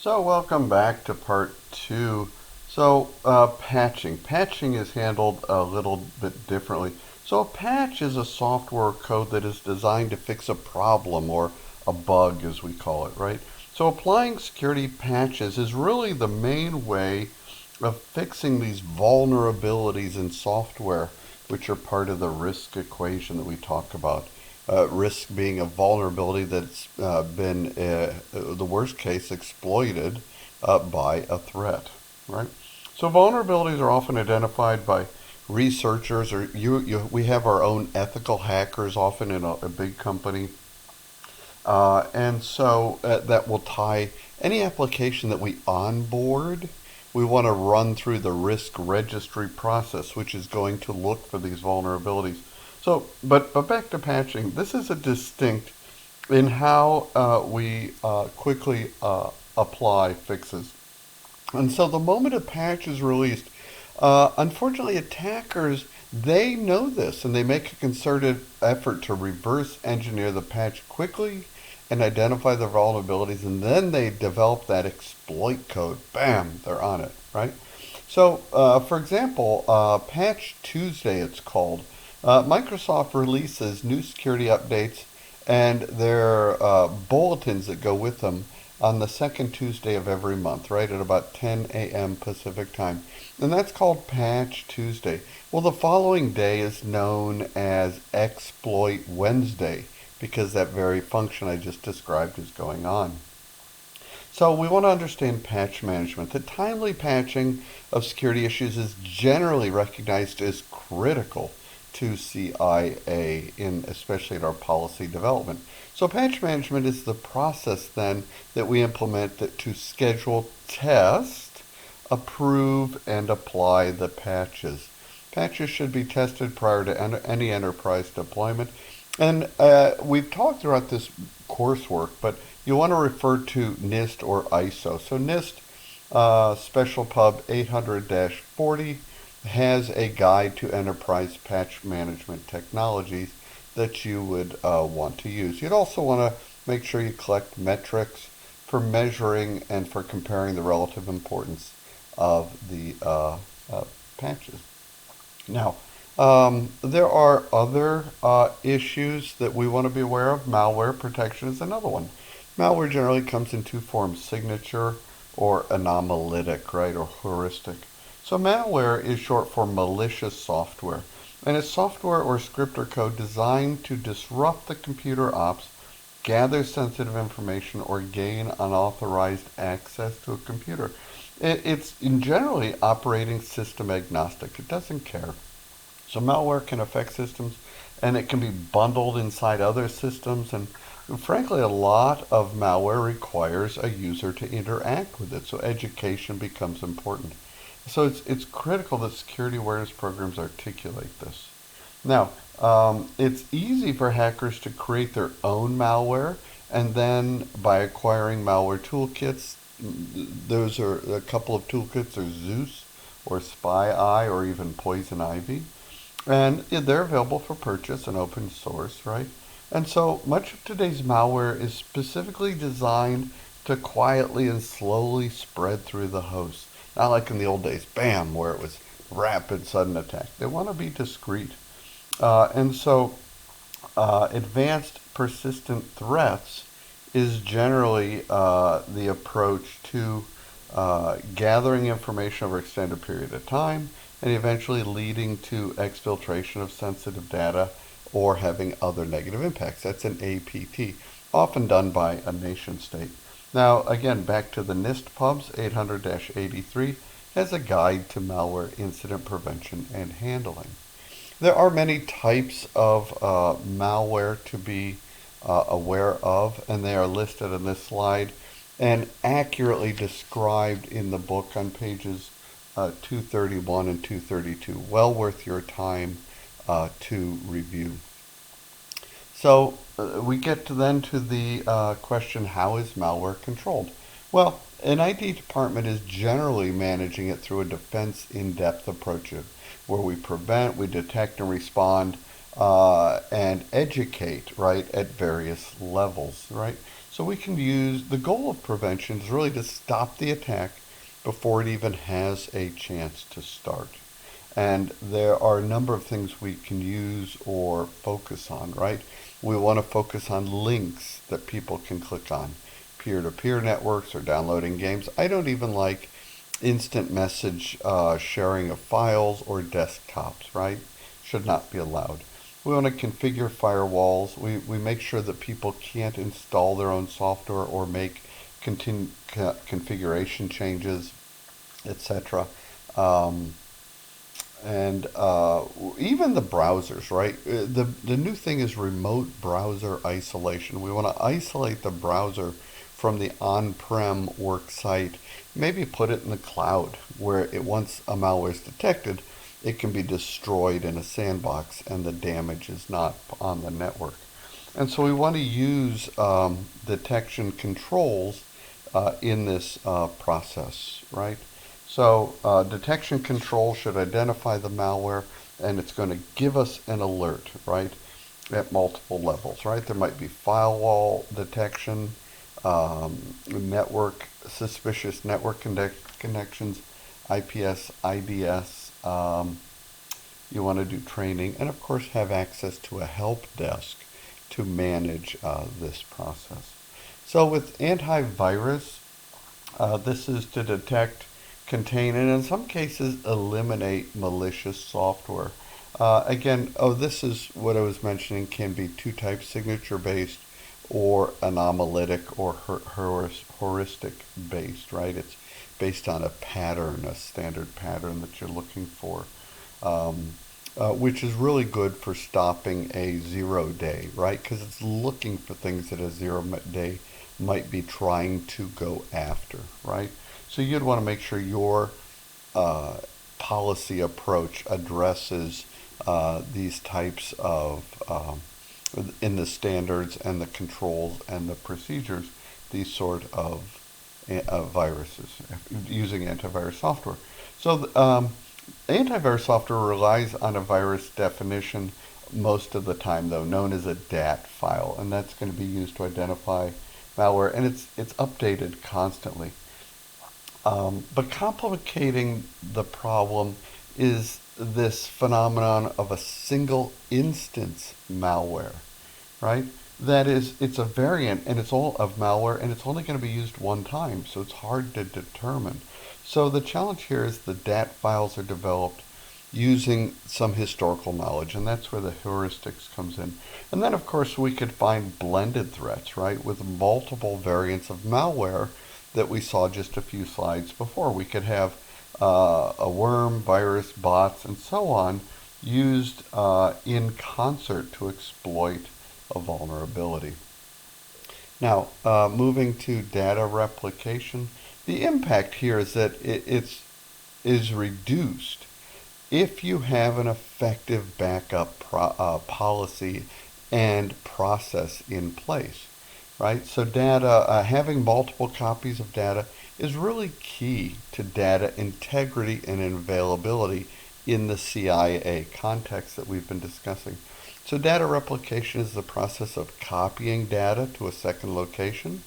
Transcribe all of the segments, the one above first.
So welcome back to part two. Patching. Patching is handled a little bit differently. So a patch is a software code that is designed to fix a problem or a bug, as we call it, right? So applying security patches is really the main way of fixing these vulnerabilities in software, which are part of the risk equation that we talk about. Risk being a vulnerability that's been, the worst case, exploited by a threat, right? So vulnerabilities are often identified by researchers, or we have our own ethical hackers, often in a big company, that will tie any application that we onboard. We want to run through the risk registry process, which is going to look for these vulnerabilities. But back to patching. This is a distinct in how we quickly apply fixes. And so the moment a patch is released, unfortunately, attackers, they know this and they make a concerted effort to reverse engineer the patch quickly and identify the vulnerabilities, and then they develop that exploit code. Bam, they're on it, right? For example, Patch Tuesday, it's called. Microsoft releases new security updates and their bulletins that go with them on the second Tuesday of every month, right, at about 10 a.m. Pacific time. And that's called Patch Tuesday. Well, the following day is known as Exploit Wednesday because that very function I just described is going on. So we want to understand patch management. The timely patching of security issues is generally recognized as critical to CIA, especially in our policy development. So patch management is the process then that we implement to schedule, test, approve, and apply the patches. Patches should be tested prior to any enterprise deployment. And we've talked throughout this coursework, but you want to refer to NIST or ISO. So NIST Special Pub 800-40 has a guide to enterprise patch management technologies that you would want to use. You'd also want to make sure you collect metrics for measuring and for comparing the relative importance of the patches. Now, there are other issues that we want to be aware of. Malware protection is another one. Malware generally comes in two forms, signature or anomalitic, right, or heuristic. So malware is short for malicious software, and it's software or script or code designed to disrupt the computer ops, gather sensitive information, or gain unauthorized access to a computer. It's in generally operating system agnostic. It doesn't care. So malware can affect systems and it can be bundled inside other systems, and frankly a lot of malware requires a user to interact with it. So education becomes important. So it's critical that security awareness programs articulate this. Now, it's easy for hackers to create their own malware, and then by acquiring malware toolkits, those are a couple of toolkits, are Zeus or Spy Eye or even Poison Ivy. And they're available for purchase and open source, right? And so much of today's malware is specifically designed to quietly and slowly spread through the host. Not like in the old days, bam, where it was rapid, sudden attack. They want to be discreet. Advanced persistent threats is generally the approach to gathering information over an extended period of time and eventually leading to exfiltration of sensitive data or having other negative impacts. That's an APT, often done by a nation state. Now, again, back to the NIST pubs, 800-83 has a guide to malware incident prevention and handling. There are many types of malware to be aware of, and they are listed in this slide and accurately described in the book on pages 231 and 232. Well worth your time to review. So we get to the question, how is malware controlled? Well, an IT department is generally managing it through a defense in-depth approach where we prevent, we detect and respond and educate, right, at various levels, right? So we can use, the goal of prevention is really to stop the attack before it even has a chance to start. And there are a number of things we can use or focus on, right? We want to focus on links that people can click on, peer-to-peer networks or downloading games. I don't even like instant message sharing of files or desktops, right? Should not be allowed. We want to configure firewalls. We make sure that people can't install their own software or make configuration changes, etc. Um, and even the browsers, right? The new thing is remote browser isolation. We want to isolate the browser from the on-prem work site, maybe put it in the cloud where it, once a malware is detected, it can be destroyed in a sandbox and the damage is not on the network. And so we want to use detection controls in this process, right? So detection control should identify the malware, and it's going to give us an alert, right, at multiple levels, right? There might be firewall detection, network, suspicious network connections, IPS, IDS. You want to do training, and of course have access to a help desk to manage this process. So with antivirus, this is to detect, contain, and in some cases eliminate malicious software. Again, this is what I was mentioning, can be two types, signature based or anomalitic or heuristic based, right? It's based on a pattern, a standard pattern that you're looking for, which is really good for stopping a 0 day, right? Because it's looking for things that a 0 day might be trying to go after, right? So you'd want to make sure your policy approach addresses these types of, in the standards and the controls and the procedures, these sort of viruses using antivirus software. So antivirus software relies on a virus definition most of the time, though, known as a DAT file, and that's going to be used to identify malware, and it's updated constantly. But complicating the problem is this phenomenon of a single instance malware, right? That is, it's a variant and it's all of malware and it's only going to be used one time, so it's hard to determine. So the challenge here is the DAT files are developed using some historical knowledge, and that's where the heuristics comes in. And then of course we could find blended threats, right, with multiple variants of malware that we saw just a few slides before. We could have a worm, virus, bots, and so on used in concert to exploit a vulnerability. Now, moving to data replication, the impact here is that it is reduced if you have an effective backup policy and process in place, right? So data, having multiple copies of data is really key to data integrity and availability in the CIA context that we've been discussing. So data replication is the process of copying data to a second location.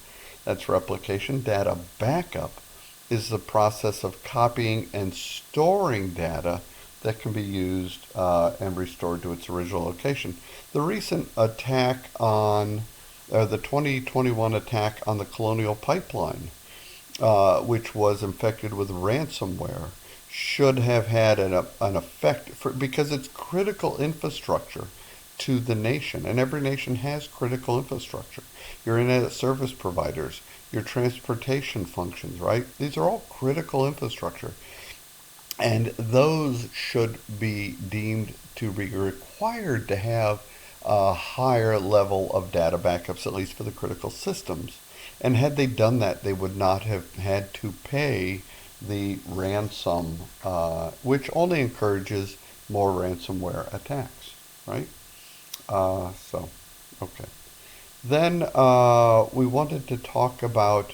That's replication. Data backup is the process of copying and storing data that can be used and restored to its original location. The recent attack on, the 2021 attack on the Colonial Pipeline, which was infected with ransomware, should have had an effect because it's critical infrastructure to the nation, and every nation has critical infrastructure. Your internet service providers, your transportation functions, right? These are all critical infrastructure, and those should be deemed to be required to have a higher level of data backups, at least for the critical systems. And had they done that, they would not have had to pay the ransom, which only encourages more ransomware attacks, right? Okay. Then we wanted to talk about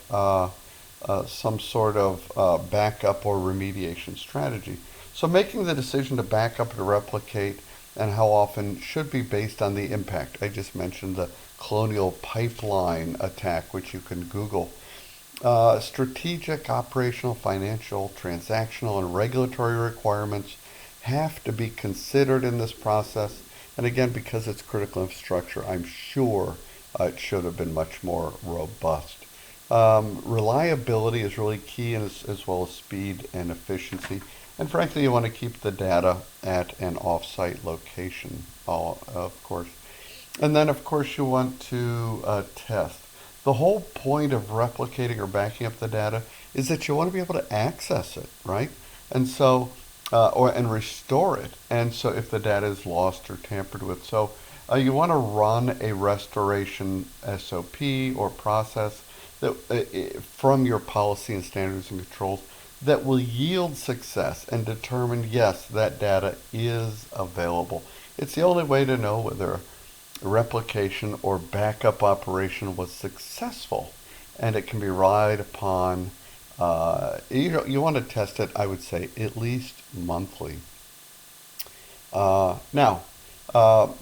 some sort of backup or remediation strategy. So making the decision to back up or replicate and how often should be based on the impact. I just mentioned the colonial pipeline attack, which you can Google. Strategic, operational, financial, transactional, and regulatory requirements have to be considered in this process. And again, because it's critical infrastructure, I'm sure it should have been much more robust. Reliability is really key, as well as speed and efficiency. And frankly, you want to keep the data at an off-site location, of course. And then, of course, you want to test. The whole point of replicating or backing up the data is that you want to be able to access it, right? And so, and restore it. And so, if the data is lost or tampered with, so you want to run a restoration SOP or process that from your policy and standards and controls that will yield success and determine, yes, that data is available. It's the only way to know whether a replication or backup operation was successful, and it can be relied upon. You want to test it, I would say, at least monthly. Now,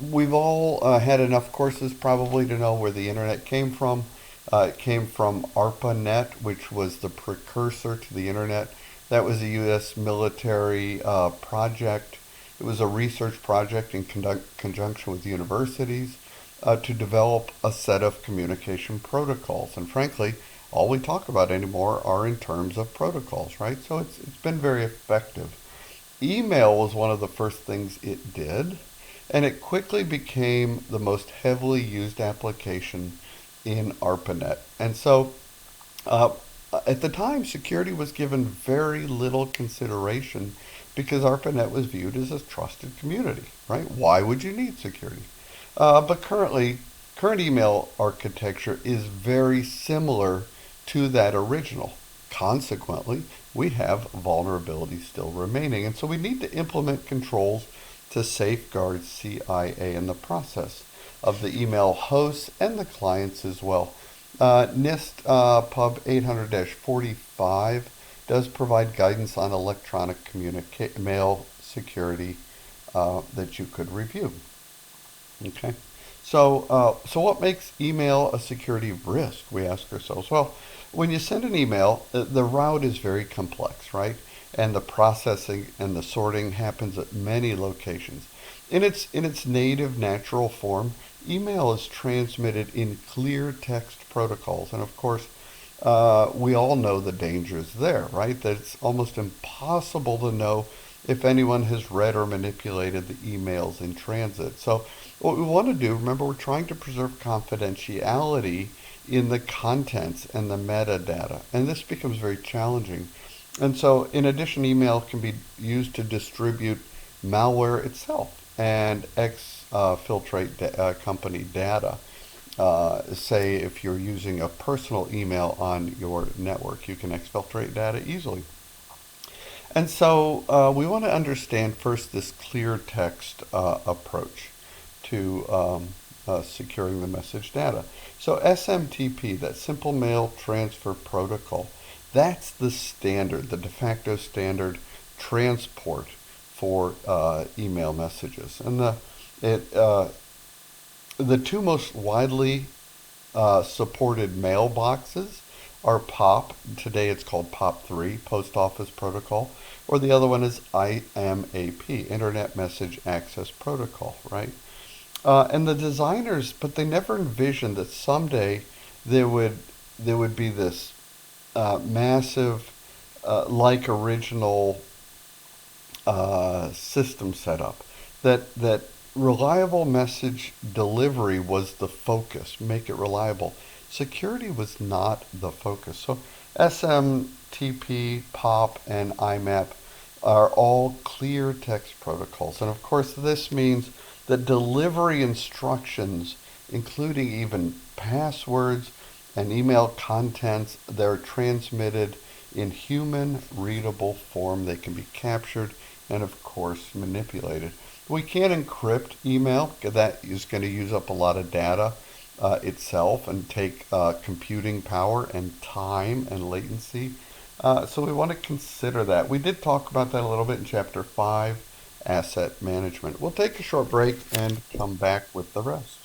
we've all had enough courses probably to know where the internet came from. It came from Arpanet, which was the precursor to the internet. That was a U.S. military project. It was a research project in conjunction with universities to develop a set of communication protocols. And frankly, all we talk about anymore are in terms of protocols, right? So it's been very effective. Email was one of the first things it did, and it quickly became the most heavily used application in Arpanet. And so at the time, security was given very little consideration because Arpanet was viewed as a trusted community, right? Why would you need security? But current email architecture is very similar to that original. Consequently, we have vulnerabilities still remaining. And so we need to implement controls to safeguard CIA in the process of the email hosts and the clients as well. NIST Pub 800-45 does provide guidance on electronic mail security that you could review. Okay, so what makes email a security risk? We ask ourselves. Well, when you send an email, the route is very complex, right? And the processing and the sorting happens at many locations. In its native natural form, email is transmitted in clear text protocols, and of course, we all know the dangers there, right? That it's almost impossible to know if anyone has read or manipulated the emails in transit. So what we want to do, remember, we're trying to preserve confidentiality in the contents and the metadata, and this becomes very challenging. And so, in addition, email can be used to distribute malware itself and exfiltrate company data. Say if you're using a personal email on your network, you can exfiltrate data easily. And so we want to understand first this clear text approach to securing the message data. So SMTP, that Simple Mail Transfer Protocol, that's the standard, the de facto standard transport for email messages. And the two most widely supported mailboxes are POP. Today it's called POP3, Post Office Protocol, or the other one is IMAP, Internet Message Access Protocol, right? And the designers, but they never envisioned that someday there would be this massive, like original system setup. That reliable message delivery was the focus. Make it reliable. Security was not the focus. So SMTP, POP, and IMAP are all clear text protocols. And of course, this means that delivery instructions, including even passwords and email contents, they're transmitted in human readable form. They can be captured and, of course, manipulated. We can't encrypt email. That is going to use up a lot of data itself and take computing power and time and latency. So we want to consider that. We did talk about that a little bit in Chapter 5, Asset Management. We'll take a short break and come back with the rest.